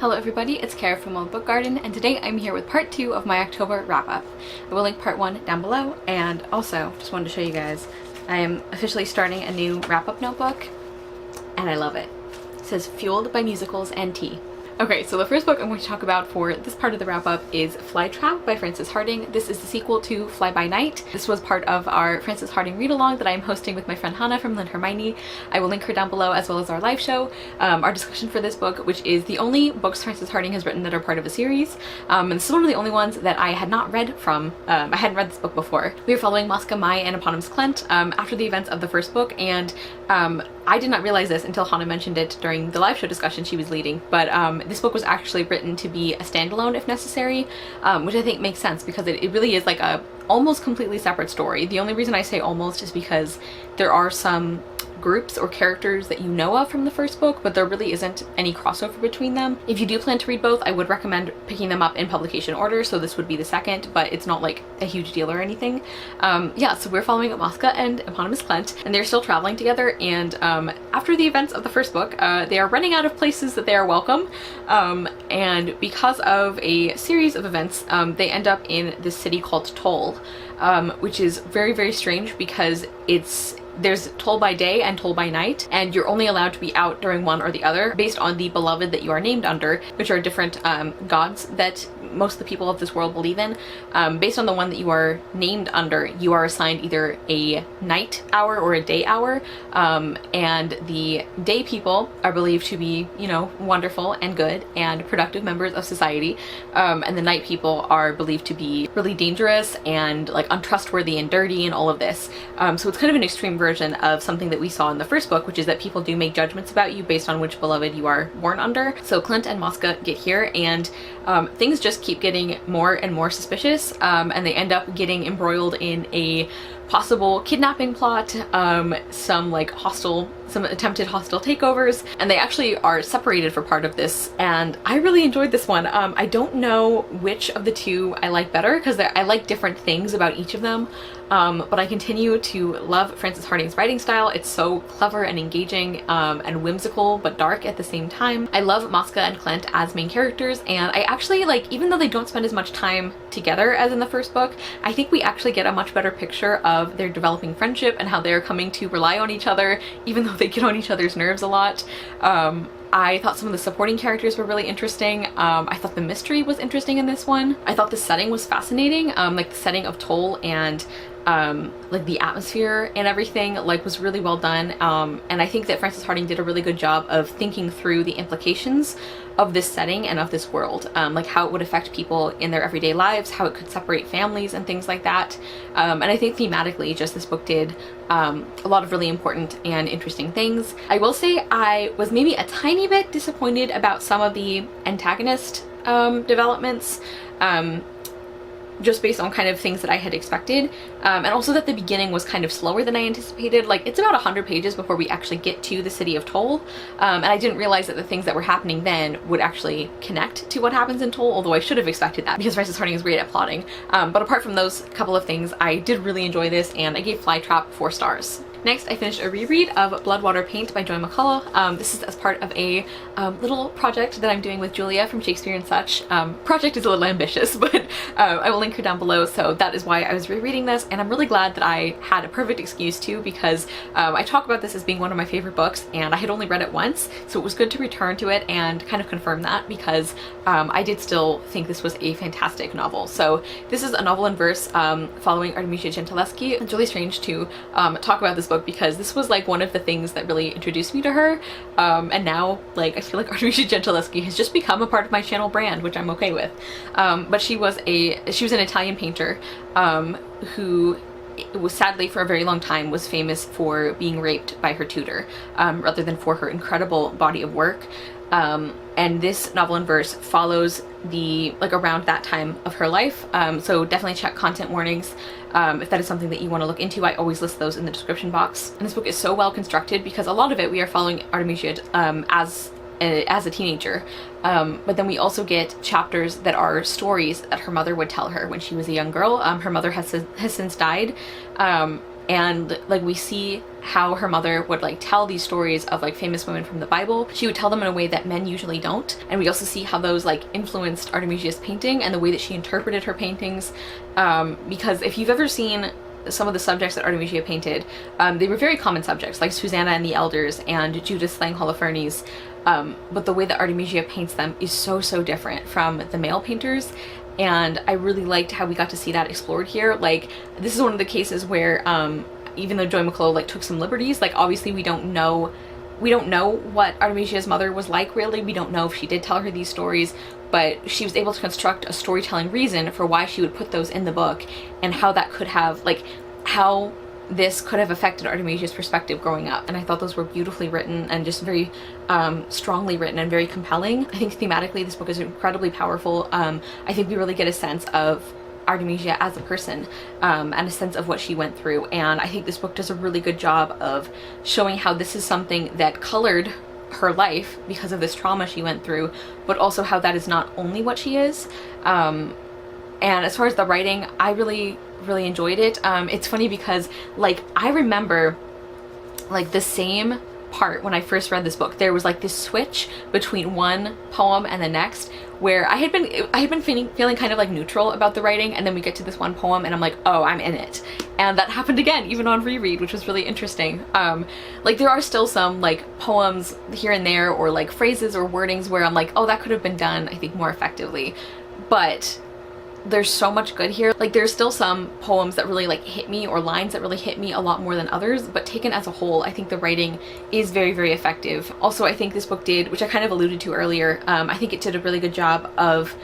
Hello everybody, it's Kara from Old Book Garden, and today I'm here with part 2 of my October wrap-up. I will link part 1 down below, and also, just wanted to show you guys, I am officially starting a new wrap-up notebook, and I love it. It says, Fueled by Musicals and Tea. Okay, so the first book I'm going to talk about for this part of the wrap-up is Flytrap by Frances Hardinge. This is the sequel to Fly By Night. This was part of our Frances Hardinge read-along that I'm hosting with my friend Hannah from Lynn Hermione. I will link her down below, as well as our live show, our discussion for this book, which is the only books Frances Hardinge has written that are part of a series. And this is one of the only ones that I had not read from. I hadn't read this book before. We are following Mosca, Mai, and Eponymous Clent after the events of the first book, and I did not realize this until Hannah mentioned it during the live show discussion she was leading, but this book was actually written to be a standalone if necessary, which I think makes sense because it really is like a almost completely separate story. The only reason I say almost is because there are some groups or characters that you know of from the first book, but there really isn't any crossover between them. If you do plan to read both, I would recommend picking them up in publication order, so this would be the second, but it's not like a huge deal or anything. Yeah, so we're following Mosca and Eponymous Clent, and they're still traveling together, and after the events of the first book, they are running out of places that they are welcome, and because of a series of events, they end up in this city called Toll, which is very, very strange because there's toll by day and toll by night, and you're only allowed to be out during one or the other based on the beloved that you are named under, which are different gods that most of the people of this world believe in. Based on the one that you are named under, you are assigned either a night hour or a day hour, and the day people are believed to be, you know, wonderful and good and productive members of society, and the night people are believed to be really dangerous and like untrustworthy and dirty and all of this. So it's kind of an extreme version of something that we saw in the first book, which is that people do make judgments about you based on which beloved you are born under. So Clent and Mosca get here, and things just keep getting more and more suspicious, and they end up getting embroiled in a possible kidnapping plot, some attempted hostile takeovers, and they actually are separated for part of this, and I really enjoyed this one. I don't know which of the two I like better because I like different things about each of them, but I continue to love Frances Hardinge's writing style. It's so clever and engaging, and whimsical but dark at the same time. I love Mosca and Clent as main characters, and I actually like, even though they don't spend as much time together as in the first book, I think we actually get a much better picture of their developing friendship and how they're coming to rely on each other, even though they get on each other's nerves a lot. I thought some of the supporting characters were really interesting. I thought the mystery was interesting in this one. I thought the setting was fascinating, like the setting of Toll and like the atmosphere and everything like was really well done, and I think that Frances Hardinge did a really good job of thinking through the implications of this setting and of this world, like how it would affect people in their everyday lives, how it could separate families and things like that, and I think thematically just this book did a lot of really important and interesting things. I will say I was maybe a tiny bit disappointed about some of the antagonist developments, just based on kind of things that I had expected, and also that the beginning was kind of slower than I anticipated. Like, it's about 100 pages before we actually get to the city of Toll, and I didn't realize that the things that were happening then would actually connect to what happens in Toll, although I should have expected that because Frances Hardinge is great at plotting. But apart from those couple of things, I did really enjoy this, and I gave Flytrap 4 stars. Next, I finished a reread of Blood, Water, Paint by Joy McCullough. This is as part of a little project that I'm doing with Julia from Shakespeare and Such. Project is a little ambitious, but I will link her down below, so that is why I was rereading this, and I'm really glad that I had a perfect excuse to, because I talk about this as being one of my favorite books, and I had only read it once, so it was good to return to it and kind of confirm that, because I did still think this was a fantastic novel. So this is a novel in verse following Artemisia Gentileschi. It's really strange to talk about this book because this was like one of the things that really introduced me to her, and now like I feel like Artemisia Gentileschi has just become a part of my channel brand, which I'm okay with. But she was an Italian painter who was sadly for a very long time was famous for being raped by her tutor, rather than for her incredible body of work. And this novel in verse follows around that time of her life, so definitely check content warnings if that is something that you want to look into. I always list those in the description box. And this book is so well constructed because a lot of it we are following Artemisia as a teenager, but then we also get chapters that are stories that her mother would tell her when she was a young girl. Her mother has since died, and like we see how her mother would like tell these stories of like famous women from the Bible. She would tell them in a way that men usually don't, and we also see how those like influenced Artemisia's painting and the way that she interpreted her paintings, because if you've ever seen some of the subjects that Artemisia painted, they were very common subjects like Susanna and the Elders and Judas slaying Holofernes, but the way that Artemisia paints them is so different from the male painters, and I really liked how we got to see that explored here. Like, this is one of the cases where even though Joy McCullough like took some liberties, like obviously we don't know what Artemisia's mother was like really. We don't know if she did tell her these stories, but she was able to construct a storytelling reason for why she would put those in the book, and how that could have, like, how this could have affected Artemisia's perspective growing up. And I thought those were beautifully written and just very strongly written and very compelling. I think thematically this book is incredibly powerful. I think we really get a sense of Artemisia as a person, and a sense of what she went through, and I think this book does a really good job of showing how this is something that colored her life because of this trauma she went through, but also how that is not only what she is. And as far as the writing, I really enjoyed it. It's funny because like I remember like the same part when I first read this book. There was like this switch between one poem and the next where I had been feeling kind of like neutral about the writing, and then we get to this one poem and I'm like, oh, I'm in it. And that happened again even on reread, which was really interesting. Like there are still some like poems here and there or like phrases or wordings where I'm like, oh, that could have been done I think more effectively, but there's so much good here. Like there's still some poems that really like hit me, or lines that really hit me a lot more than others, but taken as a whole I think the writing is very effective. Also, I think this book did, which I kind of alluded to earlier, I think it did a really good job of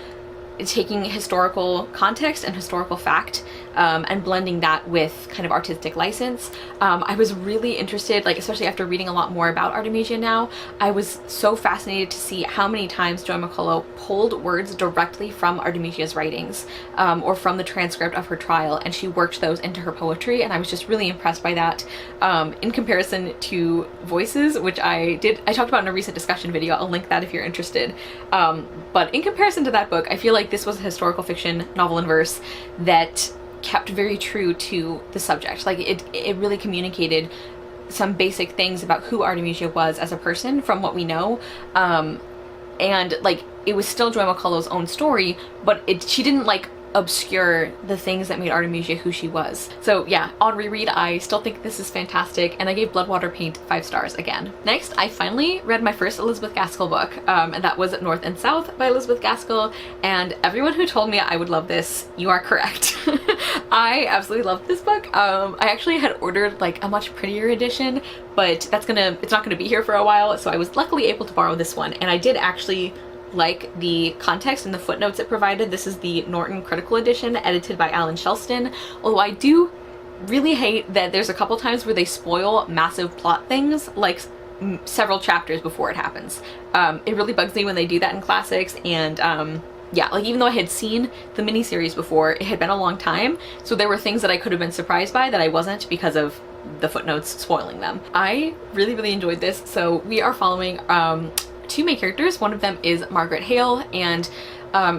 taking historical context and historical fact, and blending that with kind of artistic license. I was really interested, like especially after reading a lot more about Artemisia now, I was so fascinated to see how many times Joy McCullough pulled words directly from Artemisia's writings, or from the transcript of her trial, and she worked those into her poetry, and I was just really impressed by that, in comparison to Voices, which I talked about in a recent discussion video. I'll link that if you're interested. But in comparison to that book, I feel like this was a historical fiction novel in verse that kept very true to the subject. Like it really communicated some basic things about who Artemisia was as a person from what we know, and like it was still Joy McCullough's own story, but she didn't like obscure the things that made Artemisia who she was. So yeah, on reread I still think this is fantastic, and I gave Bloodwater Paint 5 stars again. Next, I finally read my first Elizabeth Gaskell book, and that was North and South by Elizabeth Gaskell, and everyone who told me I would love this, you are correct. I absolutely loved this book. I actually had ordered like a much prettier edition, but it's not gonna be here for a while, so I was luckily able to borrow this one, and I did actually like the context and the footnotes it provided. This is the Norton Critical Edition, edited by Alan Shelston, although I do really hate that there's a couple times where they spoil massive plot things, like several chapters before it happens. It really bugs me when they do that in classics, and yeah, like even though I had seen the miniseries before, it had been a long time, so there were things that I could have been surprised by that I wasn't because of the footnotes spoiling them. I really enjoyed this. So we are following 2 main characters. One of them is Margaret Hale, and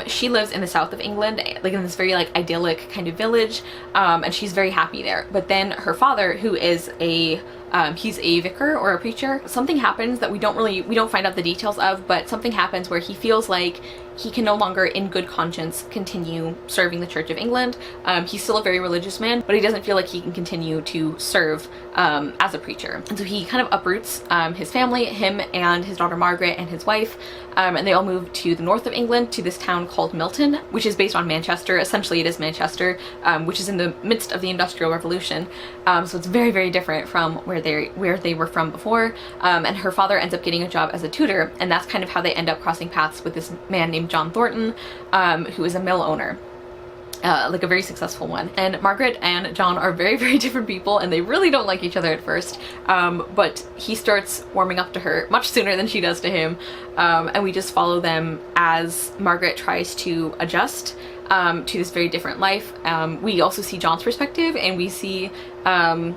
she lives in the south of England, like in this very like idyllic kind of village, and she's very happy there. But then her father, who is he's a vicar or a preacher, something happens that we don't find out the details of, but something happens where he feels like he can no longer in good conscience continue serving the Church of England. He's still a very religious man, but he doesn't feel like he can continue to serve as a preacher. And so he kind of uproots his family, him and his daughter Margaret and his wife, and they all move to the north of England, to this town called Milton, which is based on Manchester. Essentially it is Manchester, which is in the midst of the Industrial Revolution. So it's very different from where they were from before. And her father ends up getting a job as a tutor, and that's kind of how they end up crossing paths with this man named John Thornton, who is a mill owner. Like a very successful one. And Margaret and John are very different people, and they really don't like each other at first, but he starts warming up to her much sooner than she does to him, and we just follow them as Margaret tries to adjust to this very different life. We also see John's perspective, and we see kind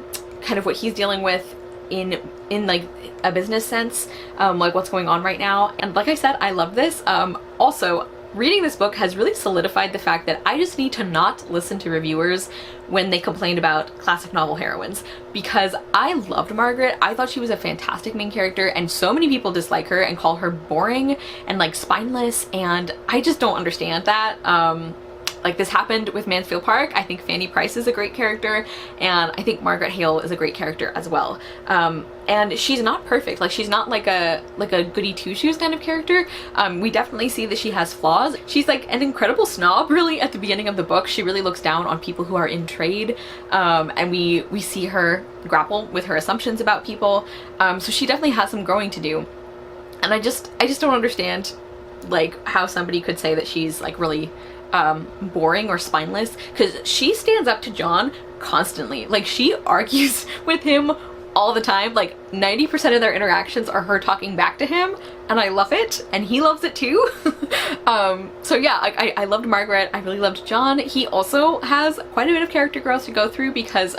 of what he's dealing with in like a business sense, like what's going on right now. And like I said, I love this. Also, reading this book has really solidified the fact that I just need to not listen to reviewers when they complained about classic novel heroines, because I loved Margaret. I thought she was a fantastic main character, and so many people dislike her and call her boring and like spineless, and I just don't understand that. Like, this happened with Mansfield Park. I think Fanny Price is a great character, and I think Margaret Hale is a great character as well. And she's not perfect. Like, she's not like a goody two-shoes kind of character. We definitely see that she has flaws. She's like an incredible snob, really, at the beginning of the book. She really looks down on people who are in trade, and we see her grapple with her assumptions about people. So she definitely has some growing to do. And I just don't understand, like, how somebody could say that she's like really boring or spineless, because she stands up to John constantly. Like, she argues with him all the time. Like, 90% of their interactions are her talking back to him, and I love it, and he loves it too. So yeah, I loved Margaret. I really loved John. He also has quite a bit of character growth to go through, because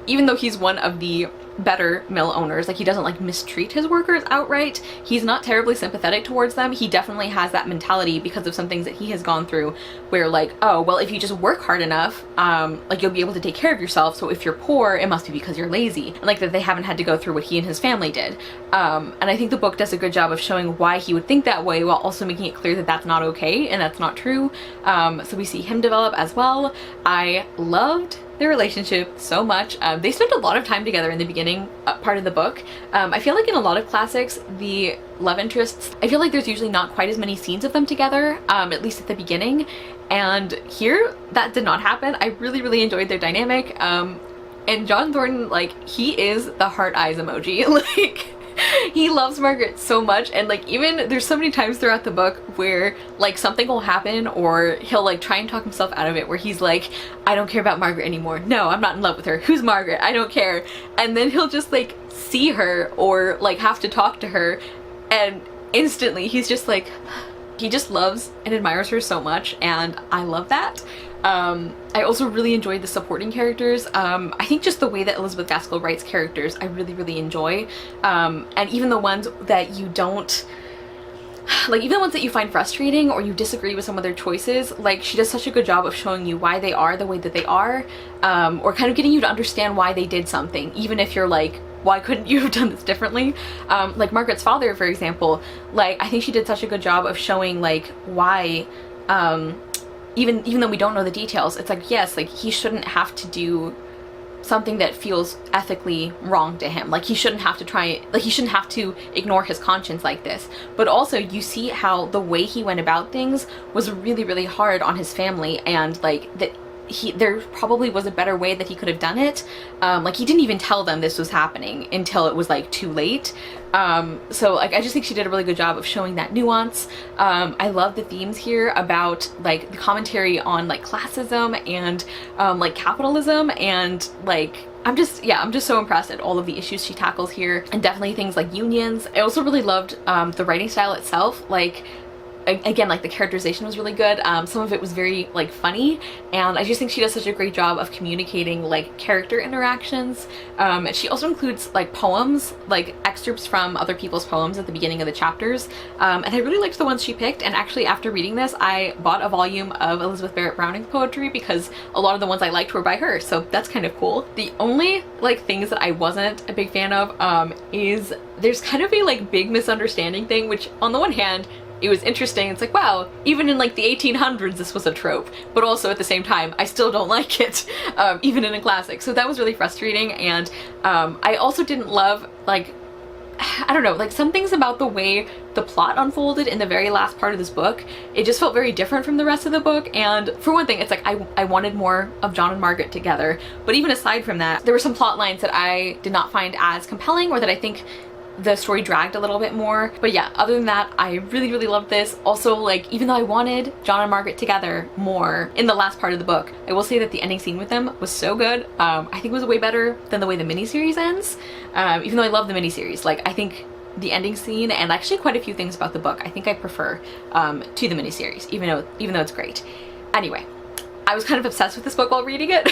even though he's one of the better mill owners, like, he doesn't like mistreat his workers outright, he's not terribly sympathetic towards them. He definitely has that mentality because of some things that he has gone through, where like, oh well, if you just work hard enough, like, you'll be able to take care of yourself, so if you're poor, it must be because you're lazy. And like, that they haven't had to go through what he and his family did. And I think the book does a good job of showing why he would think that way, while also making it clear that that's not okay and that's not true. So we see him develop as well. I loved their relationship so much. They spent a lot of time together in the beginning part of the book. I feel like in a lot of classics, the love interests, I feel like there's usually not quite as many scenes of them together, at least at the beginning. And here, that did not happen. I really enjoyed their dynamic. And John Thornton, like, he is the heart eyes emoji. Like, he loves Margaret so much, and like, even there's so many times throughout the book where like something will happen, or he'll like try and talk himself out of it, where he's like, I don't care about Margaret anymore. No, I'm not in love with her. Who's Margaret? I don't care. And then he'll just like see her or like have to talk to her, and instantly he's just like, he just loves and admires her so much, and I love that. I also really enjoyed the supporting characters. I think just the way that Elizabeth Gaskell writes characters, I really enjoy. And even the ones that you don't, like, even the ones that you find frustrating or you disagree with some of their choices, like, she does such a good job of showing you why they are the way that they are, or kind of getting you to understand why they did something, even if you're like, why couldn't you have done this differently? Like Margaret's father, for example, like, I think she did such a good job of showing like why, even though we don't know the details, it's like, yes, like, he shouldn't have to do something that feels ethically wrong to him. Like, he shouldn't have to he shouldn't have to ignore his conscience like this. But also, you see how the way he went about things was really hard on his family, and like, that there probably was a better way that he could have done it. Like, he didn't even tell them this was happening until it was like too late. So like, I just think she did a really good job of showing that nuance. I love the themes here about like the commentary on like classism and like capitalism, and like, I'm just so impressed at all of the issues she tackles here, and definitely things like unions. I also really loved the writing style itself. Like, again, like, the characterization was really good. Some of it was very like funny, and I just think she does such a great job of communicating like character interactions. And she also includes like poems, like excerpts from other people's poems at the beginning of the chapters, and I really liked the ones she picked. And actually, after reading this, I bought a volume of Elizabeth Barrett Browning's poetry, because a lot of the ones I liked were by her, so that's kind of cool. The only like things that I wasn't a big fan of is there's kind of a like big misunderstanding thing, which on the one hand, it was interesting. It's like, wow, even in like the 1800s this was a trope, but also at the same time I still don't like it, even in a classic. So that was really frustrating. And I also didn't love, like, I don't know, like, some things about the way the plot unfolded in the very last part of this book. It just felt very different from the rest of the book. And for one thing, it's like, I wanted more of John and Margaret together. But even aside from that, there were some plot lines that I did not find as compelling, or that I think the story dragged a little bit more. But yeah, other than that, I really loved this. Also, like, even though I wanted John and Margaret together more in the last part of the book, I will say that the ending scene with them was so good. I think it was way better than the way the miniseries ends. Even though I love the miniseries, like, I think the ending scene, and actually quite a few things about the book, I think I prefer to the miniseries, even though it's great. Anyway, I was kind of obsessed with this book while reading it.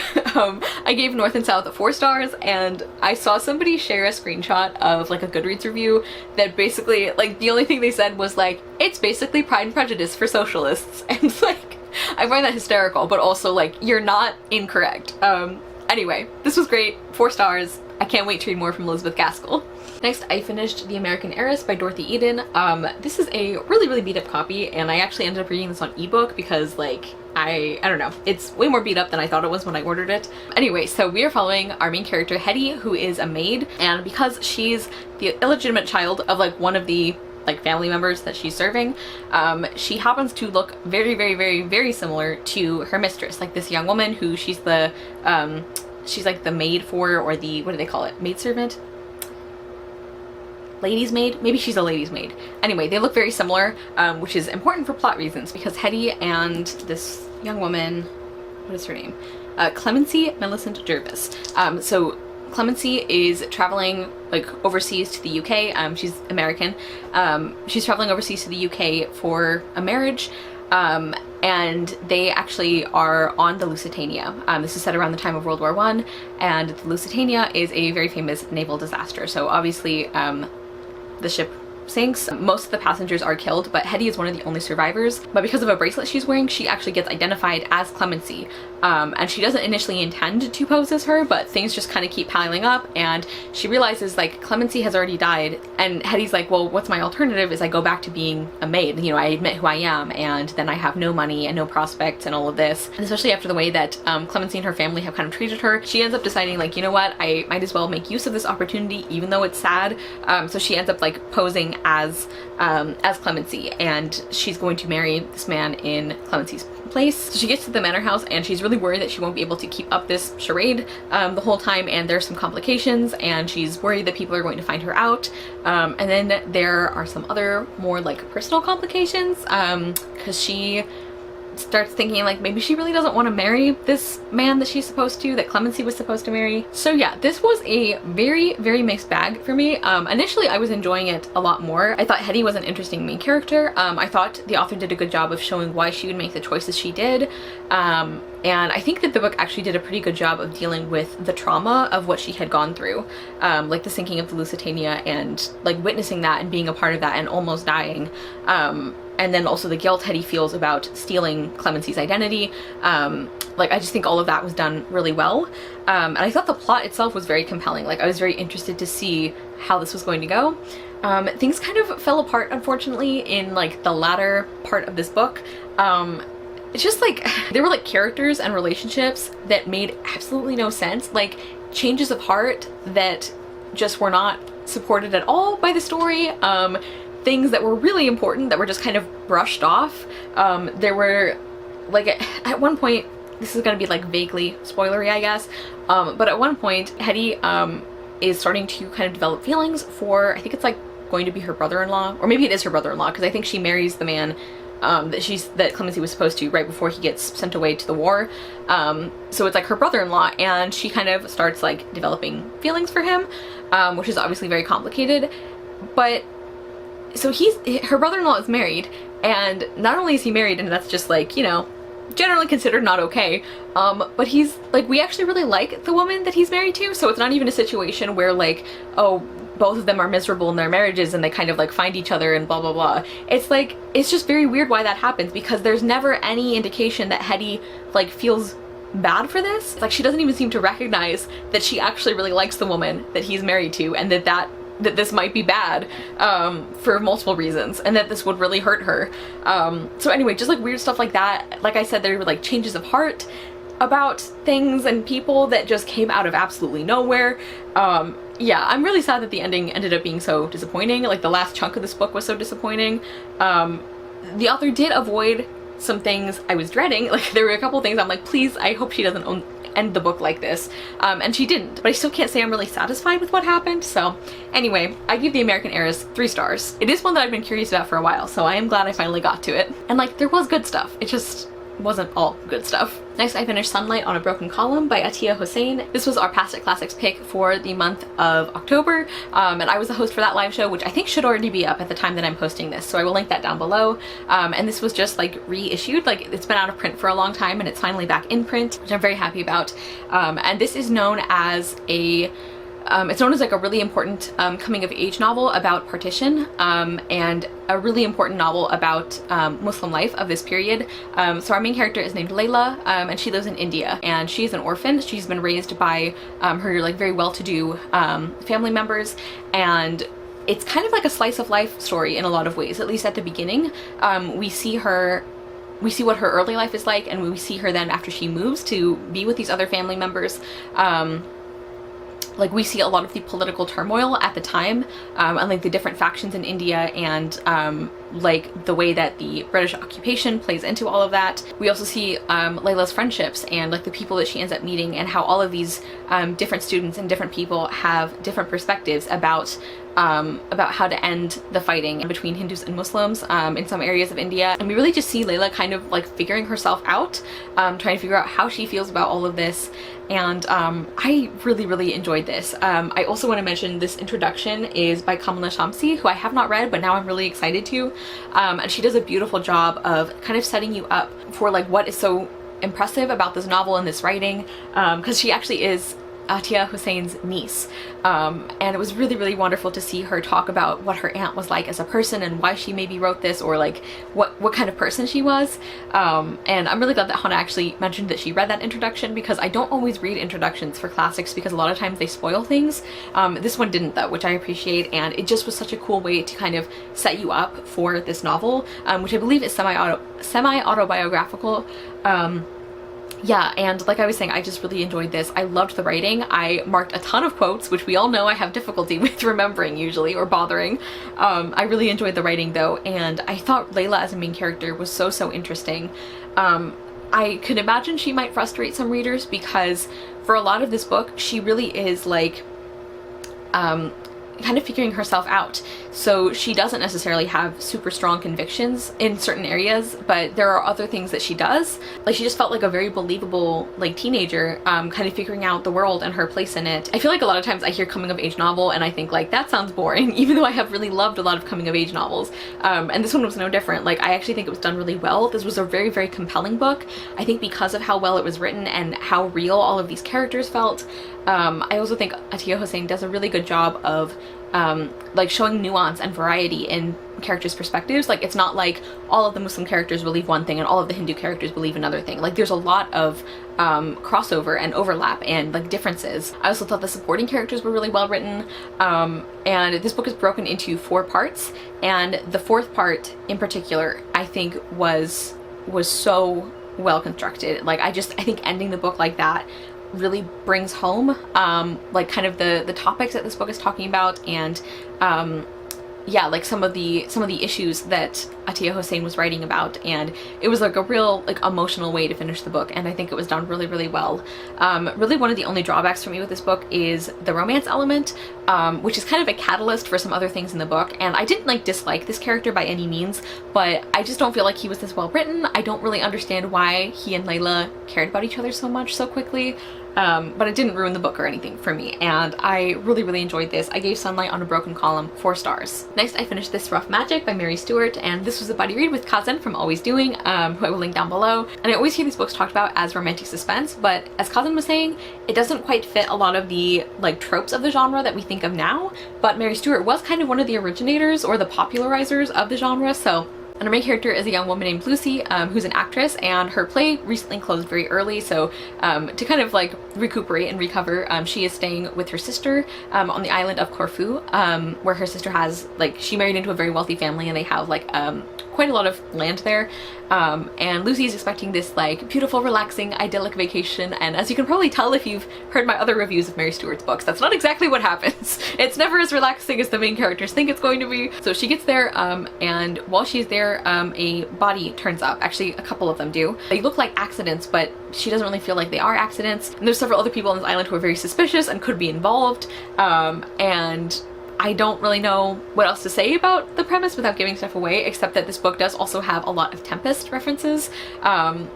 I gave North and South 4 stars, and I saw somebody share a screenshot of like a Goodreads review that basically, like, the only thing they said was like, it's basically Pride and Prejudice for socialists. And like, I find that hysterical, but also like, you're not incorrect. Anyway, this was great, 4 stars. I can't wait to read more from Elizabeth Gaskell. Next, I finished The American Heiress by Dorothy Eden. This is a really beat up copy, and I actually ended up reading this on ebook because like, I don't know, it's way more beat up than I thought it was when I ordered it. Anyway, so we are following our main character, Hetty, who is a maid, and because she's the illegitimate child of like one of the like family members that she's serving, she happens to look very similar to her mistress, like this young woman who she's the she's like the maid for, or the, what do they call it, maidservant? Lady's maid? Maybe she's a lady's maid. Anyway, they look very similar, which is important for plot reasons because Hetty and this young woman, what is her name? Clemency Millicent Jervis. So Clemency is traveling like overseas to the UK. She's American. She's traveling overseas to the UK for a marriage. And they actually are on the Lusitania. This is set around the time of World War I, and the Lusitania is a very famous naval disaster. So obviously, the ship sinks. Most of the passengers are killed, but Hetty is one of the only survivors. But because of a bracelet she's wearing, she actually gets identified as Clemency. And she doesn't initially intend to pose as her, but things just kind of keep piling up, and she realizes like Clemency has already died, and Hetty's like, well, what's my alternative? Is I go back to being a maid. You know, I admit who I am, and then I have no money and no prospects and all of this. And especially after the way that Clemency and her family have kind of treated her, she ends up deciding like, you know what, I might as well make use of this opportunity, even though it's sad. So she ends up like posing as Clemency, and she's going to marry this man in Clemency's place. So she gets to the manor house, and she's really worried that she won't be able to keep up this charade the whole time, and there's some complications, and she's worried that people are going to find her out. And then there are some other more like personal complications, because she starts thinking like maybe she really doesn't want to marry this man that she's supposed to, that Clemency was supposed to marry. So yeah, this was a very mixed bag for me. Initially I was enjoying it a lot more. I thought Hetty was an interesting main character. I thought the author did a good job of showing why she would make the choices she did. And I think that the book actually did a pretty good job of dealing with the trauma of what she had gone through, like the sinking of the Lusitania, and like witnessing that and being a part of that and almost dying. And then also the guilt Hetty feels about stealing Clemency's identity. Like, I just think all of that was done really well. And I thought the plot itself was very compelling. Like, I was very interested to see how this was going to go. Things kind of fell apart, unfortunately, in like the latter part of this book. It's just like, there were like characters and relationships that made absolutely no sense. Like, changes of heart that just were not supported at all by the story. Things that were really important that were just kind of brushed off. There were, like, at one point, this is gonna be like vaguely spoilery, I guess, but at one point, Hetty is starting to kind of develop feelings for, I think it's like going to be her brother-in-law, or maybe it is her brother-in-law, because I think she marries the man that Clemency was supposed to right before he gets sent away to the war. So it's like her brother-in-law, and she kind of starts like developing feelings for him, which is obviously very complicated. But so her brother-in-law is married, and not only is he married, and that's just like, you know, generally considered not okay, but he's like, we actually really like the woman that he's married to, so it's not even a situation where like, oh, both of them are miserable in their marriages and they kind of like find each other and blah blah blah. It's like, it's just very weird why that happens, because there's never any indication that Hetty like feels bad for this. Like, she doesn't even seem to recognize that she actually really likes the woman that he's married to, and that this might be bad for multiple reasons, and that this would really hurt her. So anyway, just like weird stuff like that. Like I said, there were like changes of heart about things and people that just came out of absolutely nowhere. Yeah, I'm really sad that the ending ended up being so disappointing. Like, the last chunk of this book was so disappointing. The author did avoid some things I was dreading. Like, there were a couple things I'm like, please, I hope she doesn't end the book like this, and she didn't, but I still can't say I'm really satisfied with what happened. So anyway, I give The American Heiress 3 stars. It is one that I've been curious about for a while, so I am glad I finally got to it. And like, there was good stuff, it just wasn't all good stuff. Next, I finished Sunlight on a Broken Column by Atiya Hussein. This was our Past It Classics pick for the month of October, and I was the host for that live show, which I think should already be up at the time that I'm posting this, so I will link that down below. And this was just like reissued, like it's been out of print for a long time and it's finally back in print, which I'm very happy about. And this is known as a it's known as like a really important coming of age novel about partition, and a really important novel about Muslim life of this period. So our main character is named Layla, and she lives in India, and she's an orphan. She's been raised by her like very well-to-do family members, and it's kind of like a slice of life story in a lot of ways, at least at the beginning. We see what her early life is like, and we see her then after she moves to be with these other family members. Like we see a lot of the political turmoil at the time, and like the different factions in India, and like the way that the British occupation plays into all of that. We also see Layla's friendships and like the people that she ends up meeting, and how all of these different students and different people have different perspectives about how to end the fighting between Hindus and Muslims in some areas of India. And we really just see Layla kind of like figuring herself out, trying to figure out how she feels about all of this. And I really enjoyed this. I also want to mention this introduction is by Kamala Shamsi, who I have not read, but now I'm really excited to. And she does a beautiful job of kind of setting you up for like what is so impressive about this novel and this writing, because she actually is Atiya Hussein's niece, and it was really wonderful to see her talk about what her aunt was like as a person and why she maybe wrote this, or like what kind of person she was. And I'm really glad that Hannah actually mentioned that she read that introduction, because I don't always read introductions for classics because a lot of times they spoil things. This one didn't though, which I appreciate, and it just was such a cool way to kind of set you up for this novel, which I believe is semi-autobiographical. Yeah, and like I was saying, I just really enjoyed this. I loved the writing. I marked a ton of quotes, which we all know I have difficulty with remembering usually, or bothering. I really enjoyed the writing though, and I thought Layla as a main character was so interesting. I could imagine she might frustrate some readers, because for a lot of this book, she really is like kind of figuring herself out. So she doesn't necessarily have super strong convictions in certain areas, but there are other things that she does. Like she just felt like a very believable like teenager, kind of figuring out the world and her place in it. I feel like a lot of times I hear coming of age novel and I think like that sounds boring, even though I have really loved a lot of coming of age novels. And this one was no different. Like I actually think it was done really well. This was a very compelling book. I think because of how well it was written and how real all of these characters felt. I also think Atiya Hussein does a really good job of like showing nuance and variety in characters' perspectives. Like it's not like all of the Muslim characters believe one thing and all of the Hindu characters believe another thing. Like there's a lot of crossover and overlap and like differences. I also thought the supporting characters were really well written, and this book is broken into 4 parts, and the 4th part in particular I think was so well constructed. Like I think ending the book like that really brings home like kind of the topics that this book is talking about, and yeah, like some of the issues that Atiya Hussein was writing about, and it was like a real like emotional way to finish the book, and I think it was done really well. Really one of the only drawbacks for me with this book is the romance element, which is kind of a catalyst for some other things in the book, and I didn't like dislike this character by any means, but I just don't feel like he was this well written. I don't really understand why he and Layla cared about each other so much so quickly. But it didn't ruin the book or anything for me, and I really enjoyed this. I gave Sunlight on a Broken Column 4 stars. Next, I finished This Rough Magic by Mary Stewart, and this was a buddy read with Kazan from Always Doing, who I will link down below. And I always hear these books talked about as romantic suspense, but as Kazan was saying, it doesn't quite fit a lot of the like tropes of the genre that we think of now, but Mary Stewart was kind of one of the originators or the popularizers of the genre, so. And our main character is a young woman named Lucy, who's an actress, and her play recently closed very early, so to kind of like recuperate and recover, she is staying with her sister on the island of Corfu, where her sister has, like, she married into a very wealthy family and they have like quite a lot of land there, and Lucy is expecting this like beautiful, relaxing, idyllic vacation, and as you can probably tell if you've heard my other reviews of Mary Stewart's books, that's not exactly what happens. It's never as relaxing as the main characters think it's going to be. So she gets there, and while she's there, a body turns up. Actually, a couple of them do. They look like accidents, but she doesn't really feel like they are accidents. And there's several other people on this island who are very suspicious and could be involved, and I don't really know what else to say about the premise without giving stuff away, except that this book does also have a lot of Tempest references,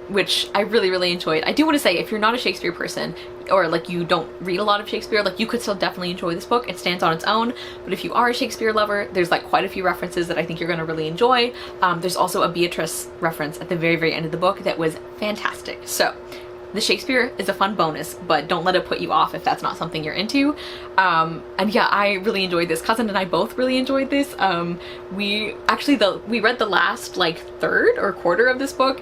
which I really, really enjoyed. I do want to say, if you're not a Shakespeare person, or like you don't read a lot of Shakespeare, like you could still definitely enjoy this book. It stands on its own, but if you are a Shakespeare lover, there's like quite a few references that I think you're going to really enjoy. There's also a Beatrice reference at the very, very end of the book that was fantastic. So the Shakespeare is a fun bonus, but don't let it put you off if that's not something you're into. And yeah, I really enjoyed this. Cousin and I both really enjoyed this. We read the last like third or quarter of this book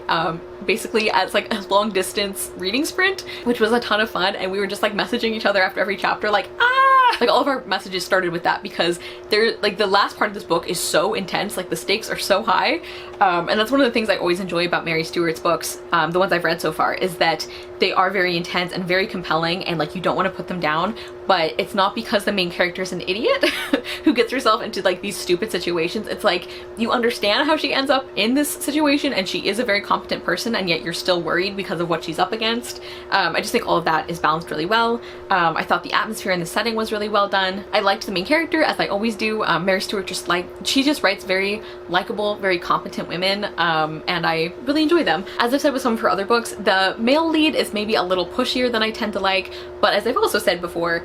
basically as like a long distance reading sprint, which was a ton of fun, and we were just like messaging each other after every chapter like, ah! Like all of our messages started with that, because they're like, the last part of this book is so intense, like the stakes are so high, and that's one of the things I always enjoy about Mary Stewart's books, the ones I've read so far, is that they are very intense and very compelling, and like you don't want to put them down, but it's not because the main character is an idiot who gets herself into like these stupid situations. It's like you understand how she ends up in this situation, and she is a very competent person, and yet you're still worried because of what she's up against. I just think all of that is balanced really well. I thought the atmosphere and the setting was really well done. I liked the main character, as I always do. Mary Stewart she just writes very likable, very competent women, and I really enjoy them. As I've said with some of her other books, the male lead is maybe a little pushier than I tend to like, but as I've also said before,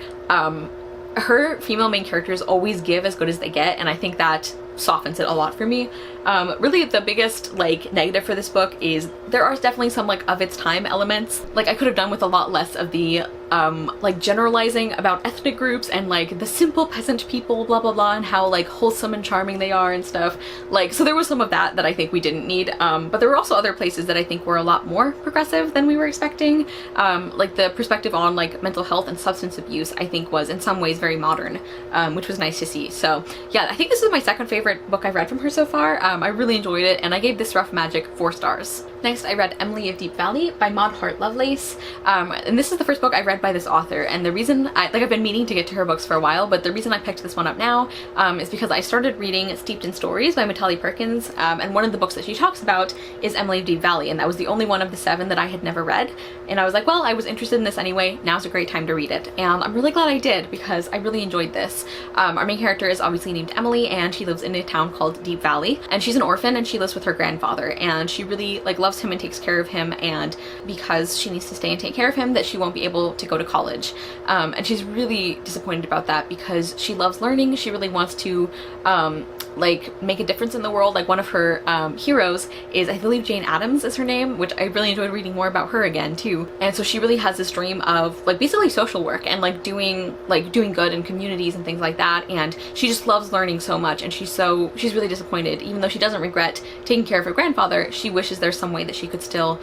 her female main characters always give as good as they get, and I think that softens it a lot for me. Really the biggest like negative for this book is there are definitely some like of its time elements. Like I could have done with a lot less of the like generalizing about ethnic groups and like the simple peasant people, blah blah blah, and how like wholesome and charming they are and stuff. Like, so there was some of that I think we didn't need, but there were also other places that I think were a lot more progressive than we were expecting. Like the perspective on like mental health and substance abuse I think was in some ways very modern, which was nice to see. So yeah, I think this is my second favorite book I've read from her so far. I really enjoyed it, and I gave this Rough Magic 4 stars. Next, I read Emily of Deep Valley by Maud Hart Lovelace, and this is the first book I read by this author, and the reason I've been meaning to get to her books for a while, but the reason I picked this one up now is because I started reading Steeped in Stories by Macaulay Perkins, and one of the books that she talks about is Emily of Deep Valley, and that was the only one of the 7 that I had never read, and I was like, well, I was interested in this anyway, now's a great time to read it, and I'm really glad I did, because I really enjoyed this. Our main character is obviously named Emily, and she lives in a town called Deep Valley, and she's an orphan, and she lives with her grandfather, and she really like loves him and takes care of him, and because she needs to stay and take care of him, that she won't be able to go to college, and she's really disappointed about that, because she loves learning. She really wants to like make a difference in the world. Like one of her heroes is, I believe Jane Addams is her name, which I really enjoyed reading more about her again too, and so she really has this dream of like basically social work and like doing good in communities and things like that, and she just loves learning so much, and she's really disappointed. Even though she doesn't regret taking care of her grandfather, she wishes there's some way that she could still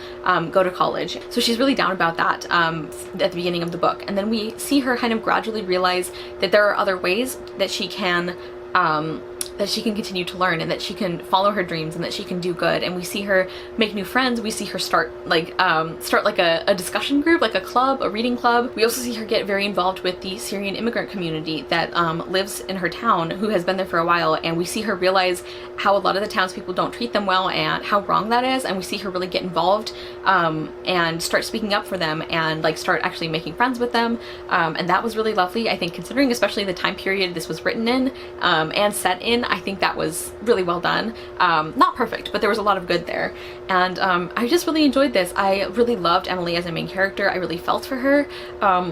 go to college. So she's really down about that at the beginning of the book, and then we see her kind of gradually realize that there are other ways that she can continue to learn, and that she can follow her dreams, and that she can do good. And we see her make new friends. We see her start a discussion group, like a club, a reading club. We also see her get very involved with the Syrian immigrant community that lives in her town, who has been there for a while, and we see her realize how a lot of the townspeople don't treat them well and how wrong that is, and we see her really get involved and start speaking up for them, and like start actually making friends with them, and that was really lovely, I think, considering especially the time period this was written in and set in. I think that was really well done. Not perfect, but there was a lot of good there, and I just really enjoyed this. I really loved Emily as a main character. I really felt for her,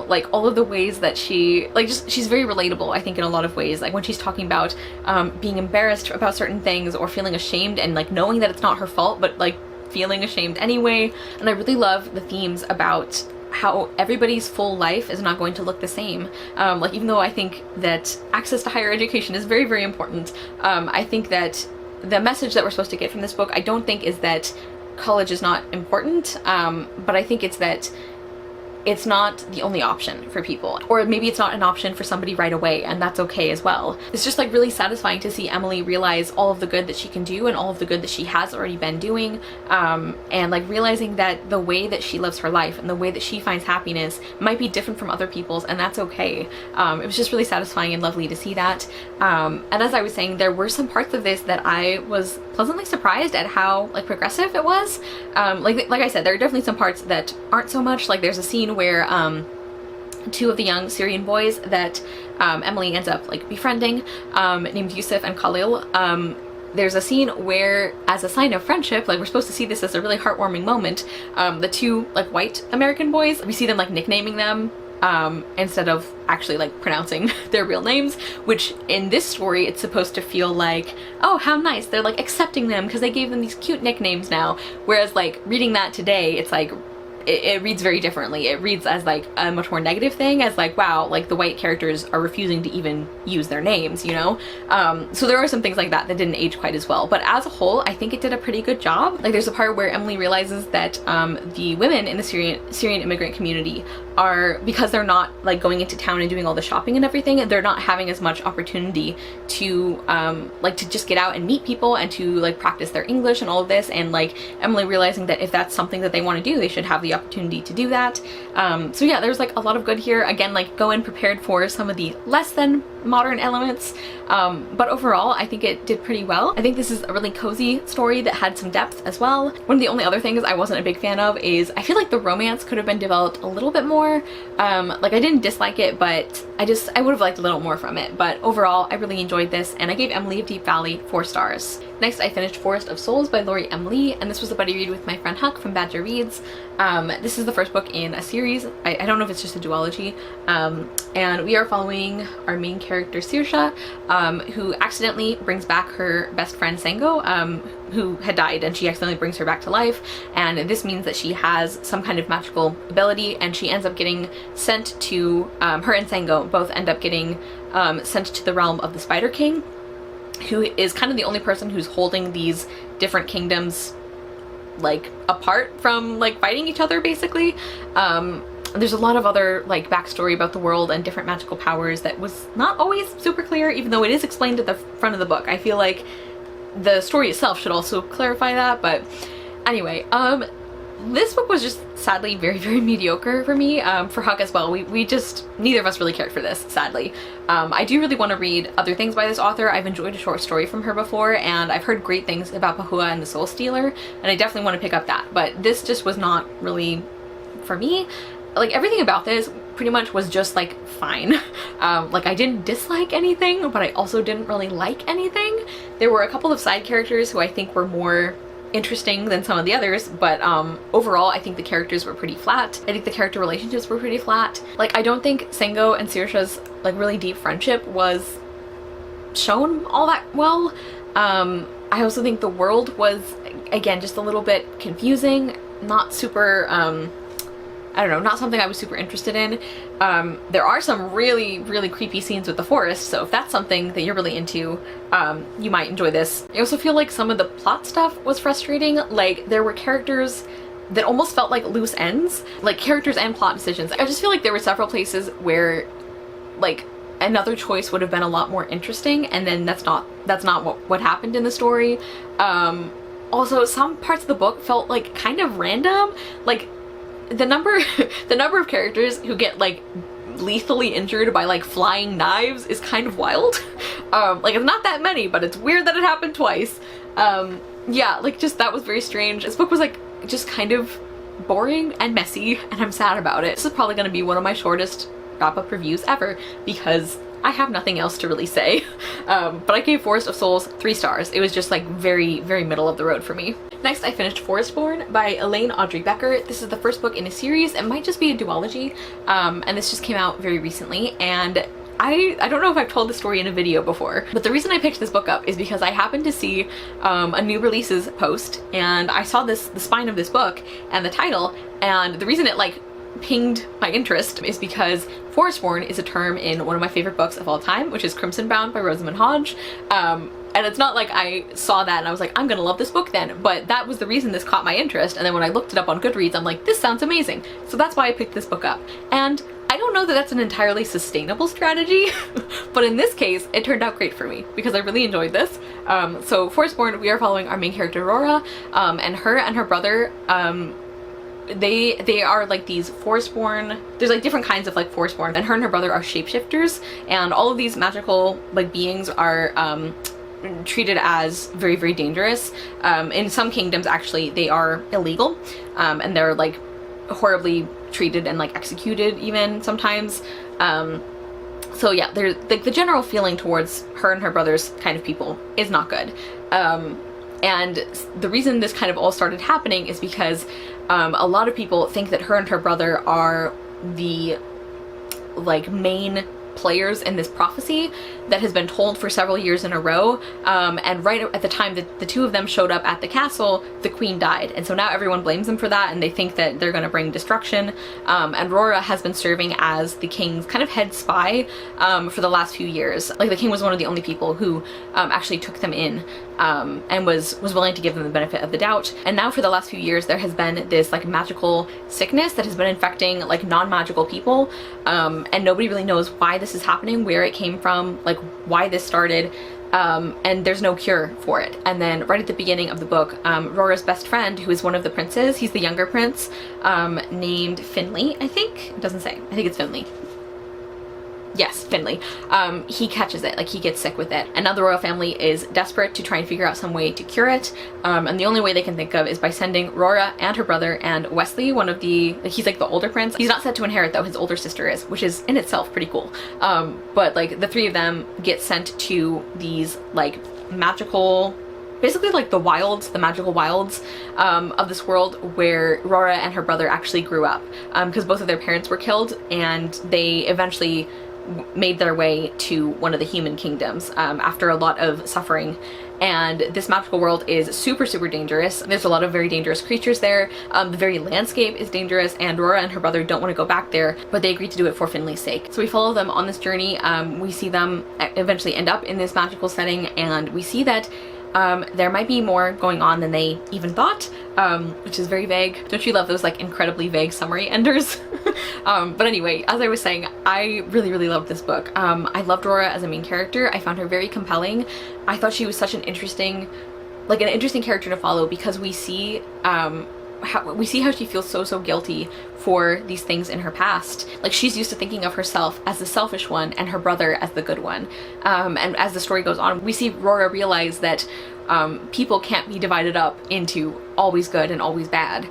like all of the ways that she's very relatable, I think, in a lot of ways. Like when she's talking about being embarrassed about certain things, or feeling ashamed, and like knowing that it's not her fault, but like feeling ashamed anyway. And I really love the themes about how everybody's full life is not going to look the same. Like even though I think that access to higher education is very, very important, I think that the message that we're supposed to get from this book, I don't think is that college is not important, but I think it's that it's not the only option for people, or maybe it's not an option for somebody right away, and that's okay as well. It's just like really satisfying to see Emily realize all of the good that she can do, and all of the good that she has already been doing, and like realizing that the way that she lives her life and the way that she finds happiness might be different from other people's, and that's okay. It was just really satisfying and lovely to see that, and as I was saying, there were some parts of this that I was pleasantly surprised at how like progressive it was. Like I said, there are definitely some parts that aren't so much. Like there's a scene where two of the young Syrian boys that Emily ends up like befriending, named Yusuf and Khalil. There's a scene where, as a sign of friendship, like we're supposed to see this as a really heartwarming moment, the two like white American boys, we see them like nicknaming them instead of actually like pronouncing their real names, which in this story it's supposed to feel like, oh, how nice, they're like accepting them because they gave them these cute nicknames now, whereas like reading that today, it's like it reads very differently. It reads as like a much more negative thing, as like, wow, like the white characters are refusing to even use their names, you know? So there are some things like that that didn't age quite as well, but as a whole, I think it did a pretty good job. Like there's a part where Emily realizes that the women in the Syrian immigrant community are, because they're not like going into town and doing all the shopping and everything, they're not having as much opportunity to like to just get out and meet people and to like practice their English and all of this, and like Emily realizing that if that's something that they want to do, they should have the opportunity to do that. So yeah, there's like a lot of good here. Again, like go in prepared for some of the less than modern elements, but overall I think it did pretty well. I think this is a really cozy story that had some depth as well. One of the only other things I wasn't a big fan of is I feel like the romance could have been developed a little bit more. Like I didn't dislike it, but I would have liked a little more from it. But overall, I really enjoyed this, and I gave Emily of Deep Valley 4 stars. Next, I finished Forest of Souls by Lori M. Lee, and this was a buddy read with my friend Huck from Badger Reads. This is the first book in a series. I don't know if it's just a duology, and we are following our main character Saoirse, who accidentally brings back her best friend Sango, who had died, and she accidentally brings her back to life, and this means that she has some kind of magical ability, and she ends up getting sent to, her and Sango both end up getting sent to the realm of the Spider King, who is kind of the only person who's holding these different kingdoms like apart from like fighting each other, basically. There's a lot of other like backstory about the world and different magical powers that was not always super clear, even though it is explained at the front of the book. I feel like the story itself should also clarify that, but anyway, this book was just sadly very, very mediocre for me, for Huck as well. We just, neither of us really cared for this, sadly. I do really want to read other things by this author. I've enjoyed a short story from her before, and I've heard great things about Pahua and the Soul Stealer, and I definitely want to pick up that, but this just was not really for me. Like everything about this pretty much was just like fine. Like I didn't dislike anything, but I also didn't really like anything. There were a couple of side characters who I think were more interesting than some of the others, but overall I think the characters were pretty flat. I think the character relationships were pretty flat. Like I don't think Sango and Saoirse's like really deep friendship was shown all that well. I also think the world was, again, just a little bit confusing, not super I don't know, not something I was super interested in. There are some really, really creepy scenes with the forest, so if that's something that you're really into, you might enjoy this. I also feel like some of the plot stuff was frustrating. Like, there were characters that almost felt like loose ends, like characters and plot decisions. I just feel like there were several places where, like, another choice would have been a lot more interesting, and then that's not what happened in the story. Also, some parts of the book felt like kind of random. Like, the number of characters who get like lethally injured by like flying knives is kind of wild. Like it's not that many, but it's weird that it happened twice. Yeah, like just that was very strange. This book was like just kind of boring and messy, and I'm sad about it. This is probably going to be one of my shortest wrap-up reviews ever because I have nothing else to really say. But I gave Forest of Souls 3 stars. It was just like very, very middle of the road for me. Next, I finished Forestborn by Elaine Audrey Becker. This is the first book in a series. It might just be a duology, and this just came out very recently, and I don't know if I've told the story in a video before, but the reason I picked this book up is because I happened to see a new releases post, and I saw the spine of this book and the title, and the reason it like pinged my interest is because Forestborn is a term in one of my favorite books of all time, which is Crimson Bound by Rosamund Hodge. And it's not like I saw that and I was like, I'm gonna love this book then, but that was the reason this caught my interest, and then when I looked it up on Goodreads, I'm like, this sounds amazing. So that's why I picked this book up. And I don't know that that's an entirely sustainable strategy, but in this case, it turned out great for me because I really enjoyed this. So Forestborn, we are following our main character Aurora, and her brother, they are like these Forestborn, there's like different kinds of like Forestborn, and her brother are shapeshifters, and all of these magical like beings are treated as very, very dangerous. In some kingdoms actually they are illegal, and they're like horribly treated and like executed even sometimes. So yeah, there's like the general feeling towards her and her brother's kind of people is not good. And the reason this kind of all started happening is because a lot of people think that her and her brother are the like main players in this prophecy that has been told for several years in a row, and right at the time that the two of them showed up at the castle, the queen died, and so now everyone blames them for that, and they think that they're going to bring destruction. And Rora has been serving as the king's kind of head spy for the last few years. Like, the king was one of the only people who actually took them in and was willing to give them the benefit of the doubt. And now for the last few years there has been this like magical sickness that has been infecting like non-magical people, and nobody really knows why this is happening, where it came from, like why this started, and there's no cure for it. And then right at the beginning of the book, Rora's best friend, who is one of the princes, he's the younger prince, named Finley, I think. It doesn't say. I think it's Finley. Yes, Finley. He catches it, like he gets sick with it. And now the royal family is desperate to try and figure out some way to cure it. And the only way they can think of is by sending Rora and her brother and Wesley, one of the, he's like the older prince. He's not set to inherit though, his older sister is, which is in itself pretty cool. But like the three of them get sent to these like magical, basically like the wilds, the magical wilds of this world where Rora and her brother actually grew up, because both of their parents were killed, and they eventually made their way to one of the human kingdoms after a lot of suffering. And this magical world is super, super dangerous. There's a lot of very dangerous creatures there. The very landscape is dangerous, and Rora and her brother don't want to go back there, but they agree to do it for Finley's sake. So we follow them on this journey. We see them eventually end up in this magical setting, and we see that there might be more going on than they even thought, which is very vague. Don't you love those like incredibly vague summary enders? But anyway, as I was saying, I really, really loved this book. I loved Rora as a main character. I found her very compelling. I thought she was such an interesting character to follow, because we see how she feels so guilty for these things in her past. Like, she's used to thinking of herself as the selfish one and her brother as the good one. And as the story goes on, we see Rora realize that people can't be divided up into always good and always bad,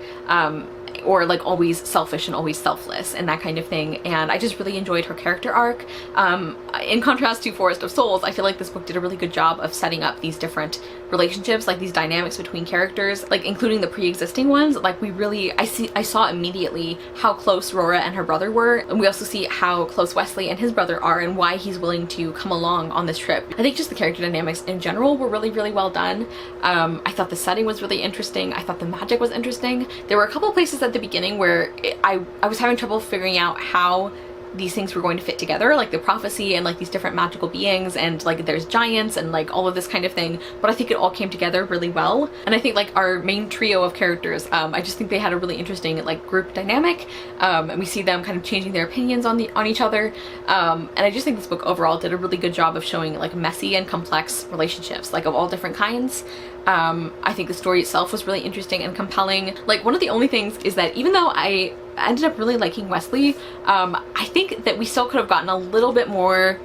or like always selfish and always selfless and that kind of thing. And I just really enjoyed her character arc. In contrast to Forest of Souls, I feel like this book did a really good job of setting up these different relationships, like these dynamics between characters, like including the pre-existing ones. Like I saw immediately how close Rora and her brother were, and we also see how close Wesley and his brother are and why he's willing to come along on this trip. I think just the character dynamics in general were really, really well done. I thought the setting was really interesting. I thought the magic was interesting. There were a couple places at the beginning where I was having trouble figuring out how these things were going to fit together, like the prophecy and like these different magical beings, and like there's giants and like all of this kind of thing, but I think it all came together really well. And I think like our main trio of characters, I just think they had a really interesting like group dynamic, and we see them kind of changing their opinions on each other, and I just think this book overall did a really good job of showing like messy and complex relationships, like of all different kinds. I think the story itself was really interesting and compelling. Like, one of the only things is that even though I ended up really liking Wesley, I think that we still could have gotten a little bit more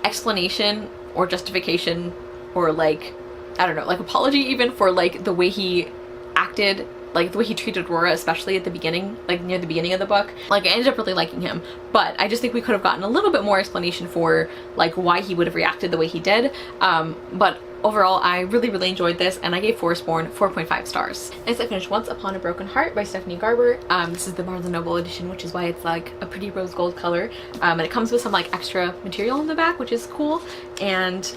explanation or justification, or like, I don't know, like apology even, for like the way he acted, like the way he treated Rora, especially at the beginning, like near the beginning of the book. Like, I ended up really liking him, but I just think we could have gotten a little bit more explanation for like why he would have reacted the way he did. But overall, I really, really enjoyed this, and I gave Forestborn 4.5 stars. Next, I finished Once Upon a Broken Heart by Stephanie Garber. This is the Barnes & Noble edition, which is why it's like a pretty rose gold color. And it comes with some like extra material in the back, which is cool. And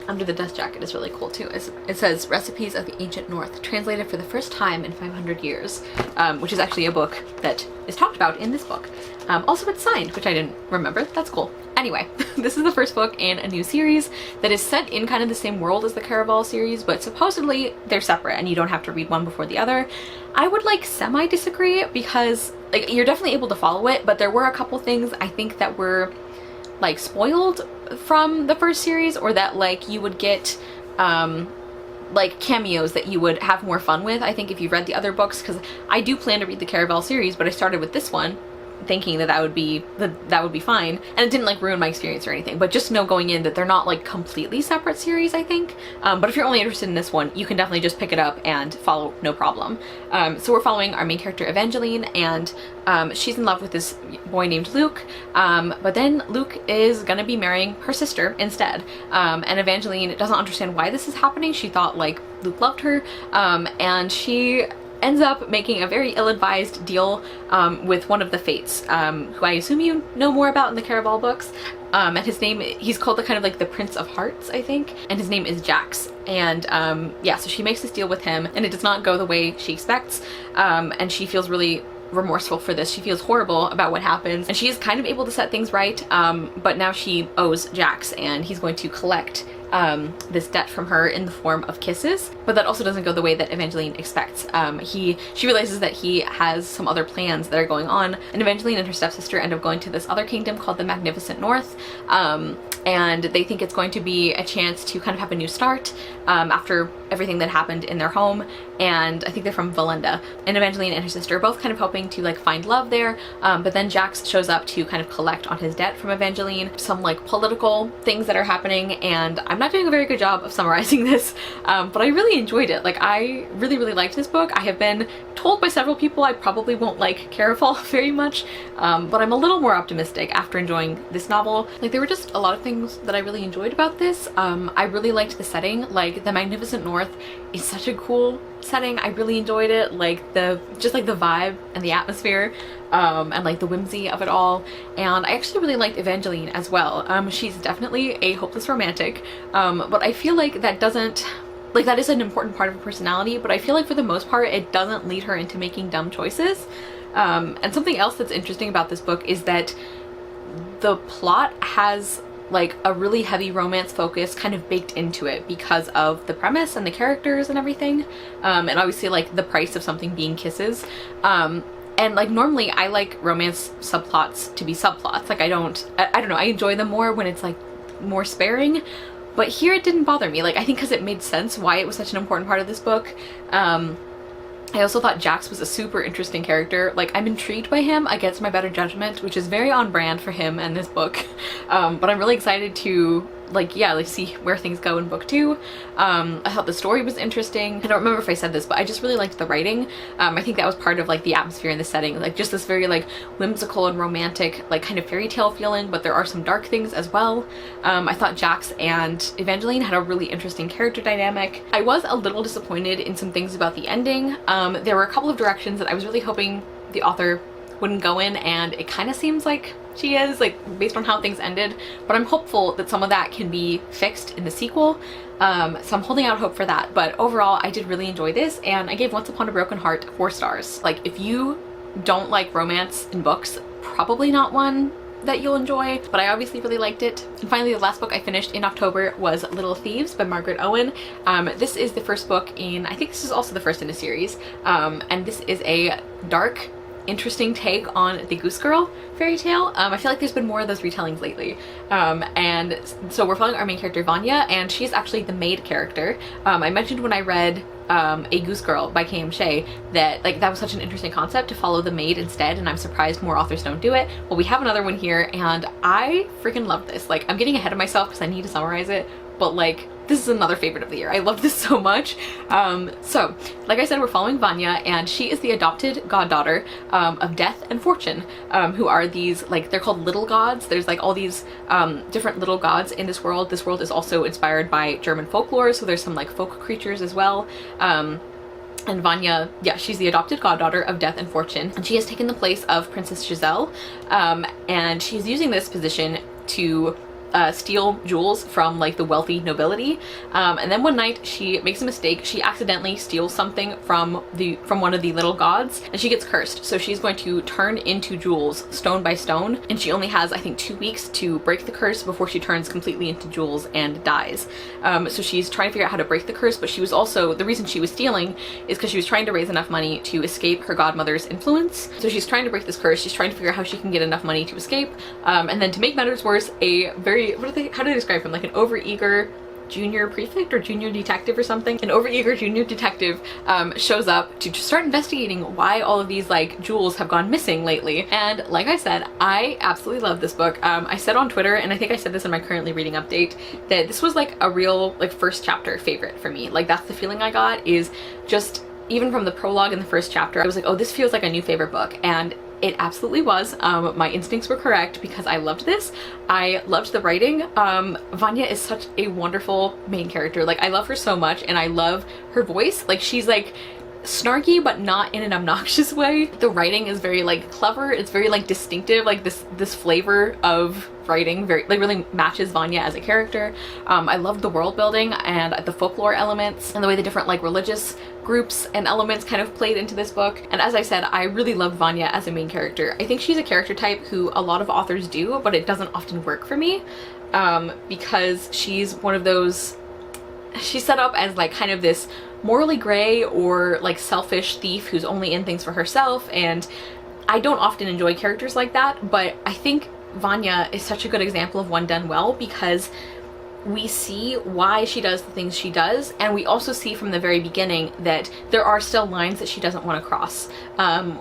under the dust jacket is really cool too. It says Recipes of the Ancient North, translated for the first time in 500 years, which is actually a book that is talked about in this book. Also, it's signed, which I didn't remember. That's cool. Anyway, this is the first book in a new series that is set in kind of the same world as the Caraval series, but supposedly they're separate and you don't have to read one before the other. I would like semi-disagree, because like you're definitely able to follow it, but there were a couple things I think that were like spoiled from the first series, or that like you would get like cameos that you would have more fun with, I think, if you read the other books, because I do plan to read the Caraval series, but I started with this one thinking that would be fine, and it didn't like ruin my experience or anything, but just know going in that they're not like completely separate series, I think. But if you're only interested in this one, you can definitely just pick it up and follow, no problem. So we're following our main character Evangeline, and she's in love with this boy named Luke, but then Luke is gonna be marrying her sister instead, and Evangeline doesn't understand why this is happening. She thought like Luke loved her, and she ends up making a very ill-advised deal with one of the Fates, who I assume you know more about in the Caraval books. And his name, he's called the kind of like the Prince of Hearts, I think, and his name is Jax. And yeah, so she makes this deal with him, and it does not go the way she expects, and she feels really remorseful for this. She feels horrible about what happens, and she is kind of able to set things right, but now she owes Jax, and he's going to collect this debt from her in the form of kisses, but that also doesn't go the way that Evangeline expects. She realizes that he has some other plans that are going on, and Evangeline and her stepsister end up going to this other kingdom called the Magnificent North, and they think it's going to be a chance to kind of have a new start after everything that happened in their home. And I think they're from Valenda, and Evangeline and her sister are both kind of hoping to like find love there, but then Jax shows up to kind of collect on his debt from Evangeline. Some like political things that are happening, and I'm not doing a very good job of summarizing this, but I really enjoyed it. Like, I really liked this book. I have been told by several people I probably won't like Caraval very much, but I'm a little more optimistic after enjoying this novel. Like, there were just a lot of things that I really enjoyed about this. I really liked the setting. Like, the Magnificent North is such a cool setting. I really enjoyed it. Like, the vibe and the atmosphere, and like the whimsy of it all. And I actually really liked Evangeline as well. She's definitely a hopeless romantic, but I feel like that is an important part of her personality, but I feel like for the most part it doesn't lead her into making dumb choices. And something else that's interesting about this book is that the plot has like a really heavy romance focus kind of baked into it because of the premise and the characters and everything, and obviously like the price of something being kisses. And like normally I like romance subplots to be subplots. Like I don't know, I enjoy them more when it's like more sparing, but here it didn't bother me. Like, I think because it made sense why it was such an important part of this book. I also thought Jax was a super interesting character. Like, I'm intrigued by him against my better judgment, which is very on brand for him and this book. But I'm really excited to see where things go in book 2. I thought the story was interesting. I don't remember if I said this, but I just really liked the writing. I think that was part of like the atmosphere and the setting, like just this very like whimsical and romantic, like kind of fairy tale feeling, but there are some dark things as well. I thought Jax and Evangeline had a really interesting character dynamic. I was a little disappointed in some things about the ending. There were a couple of directions that I was really hoping the author wouldn't go in, and it kind of seems like she is, like, based on how things ended, but I'm hopeful that some of that can be fixed in the sequel, so I'm holding out hope for that. But overall, I did really enjoy this, and I gave Once Upon a Broken Heart 4 stars. Like, if you don't like romance in books, probably not one that you'll enjoy, but I obviously really liked it. And finally, the last book I finished in October was Little Thieves by Margaret Owen. This is the first book in, I think this is also the first in a series, and this is a dark, interesting take on the Goose Girl fairy tale. I feel like there's been more of those retellings lately, and so we're following our main character Vanya, and she's actually the maid character. I mentioned when I read A Goose Girl by K.M. Shea that like that was such an interesting concept to follow the maid instead, and I'm surprised more authors don't do it. Well, we have another one here, and I freaking love this. Like, I'm getting ahead of myself because I need to summarize it, but like, this is another favorite of the year. I love this so much. So, like I said, we're following Vanya, and she is the adopted goddaughter of Death and Fortune, who are these, like, they're called little gods. There's like all these different little gods in this world. This world is also inspired by German folklore, so there's some like folk creatures as well. And Vanya, yeah, she's the adopted goddaughter of Death and Fortune, and she has taken the place of Princess Giselle, and she's using this position to steal jewels from like the wealthy nobility, and then one night she makes a mistake. She accidentally steals something from one of the little gods, and she gets cursed, so she's going to turn into jewels stone by stone, and she only has, I think, 2 weeks to break the curse before she turns completely into jewels and dies. So she's trying to figure out how to break the curse, but she was also, the reason she was stealing is because she was trying to raise enough money to escape her godmother's influence. So she's trying to break this curse. She's trying to figure out how she can get enough money to escape, and then to make matters worse, a very, how do they describe him? Like an overeager junior prefect or junior detective or something. An overeager junior detective shows up to just start investigating why all of these like jewels have gone missing lately. And like I said, I absolutely love this book. I said on Twitter, and I think I said this in my currently reading update, that this was like a real like first chapter favorite for me. Like that's the feeling I got, is just even from the prologue in the first chapter, I was like, oh, this feels like a new favorite book. And it absolutely was. My instincts were correct because I loved this. I loved the writing. Vanya is such a wonderful main character. Like I love her so much, and I love her voice. Like she's like snarky but not in an obnoxious way. The writing is very like clever. It's very like distinctive. Like this flavor of writing very like really matches Vanya as a character. I love the world building and the folklore elements and the way the different like religious groups and elements kind of played into this book. And as I said, I really love Vanya as a main character. I think she's a character type who a lot of authors do, but it doesn't often work for me, because she's one of those, she's set up as like kind of this morally gray or like selfish thief who's only in things for herself, and I don't often enjoy characters like that. But I think Vanya is such a good example of one done well, because we see why she does the things she does, and we also see from the very beginning that there are still lines that she doesn't want to cross,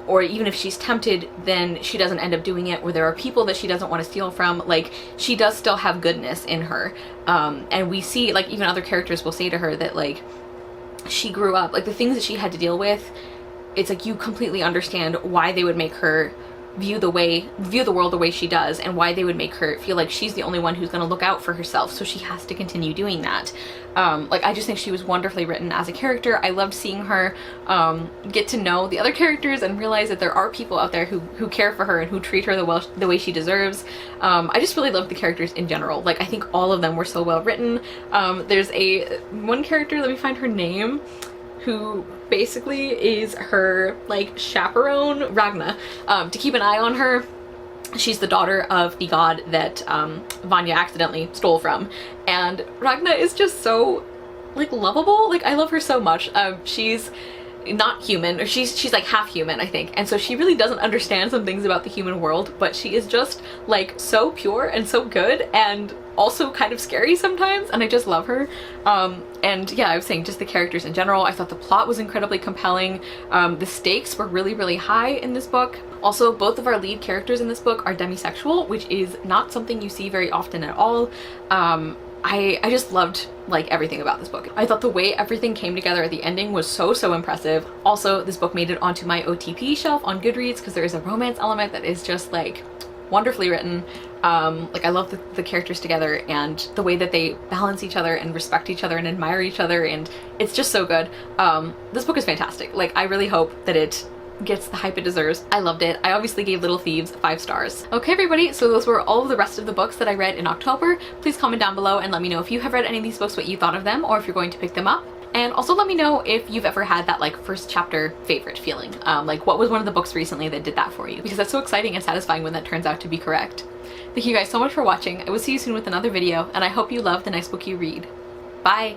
or even if she's tempted, then she doesn't end up doing it, or there are people that she doesn't want to steal from. Like she does still have goodness in her, and we see like even other characters will say to her that like she grew up, like the things that she had to deal with, it's like you completely understand why they would make her view the world the way she does, and why they would make her feel like she's the only one who's going to look out for herself, so she has to continue doing that. Like I just think she was wonderfully written as a character. I loved seeing her get to know the other characters and realize that there are people out there who care for her and who treat her the way she deserves. I just really loved the characters in general. Like I think all of them were so well written. There's one character, let me find her name, who basically is her like chaperone, Ragna, to keep an eye on her. She's the daughter of the god that Vanya accidentally stole from, and Ragna is just so like lovable. Like I love her so much. She's not human, or she's like half human, I think, and so she really doesn't understand some things about the human world, but she is just like so pure and so good, and also kind of scary sometimes, and I just love her. And yeah, I was saying just the characters in general. I thought the plot was incredibly compelling. The stakes were really, really high in this book. Also, both of our lead characters in this book are demisexual, which is not something you see very often at all. I just loved like everything about this book. I thought the way everything came together at the ending was so impressive. Also, this book made it onto my OTP shelf on Goodreads because there is a romance element that is just like wonderfully written. Like I love the characters together and the way that they balance each other and respect each other and admire each other, and it's just so good. This book is fantastic. Like I really hope that it gets the hype it deserves. I loved it. I obviously gave Little Thieves 5 stars. Okay everybody, so those were all of the rest of the books that I read in October. Please comment down below and let me know if you have read any of these books, what you thought of them, or if you're going to pick them up. And also let me know if you've ever had that like first chapter favorite feeling. Like what was one of the books recently that did that for you? Because that's so exciting and satisfying when that turns out to be correct. Thank you guys so much for watching. I will see you soon with another video, and I hope you love the next book you read. Bye!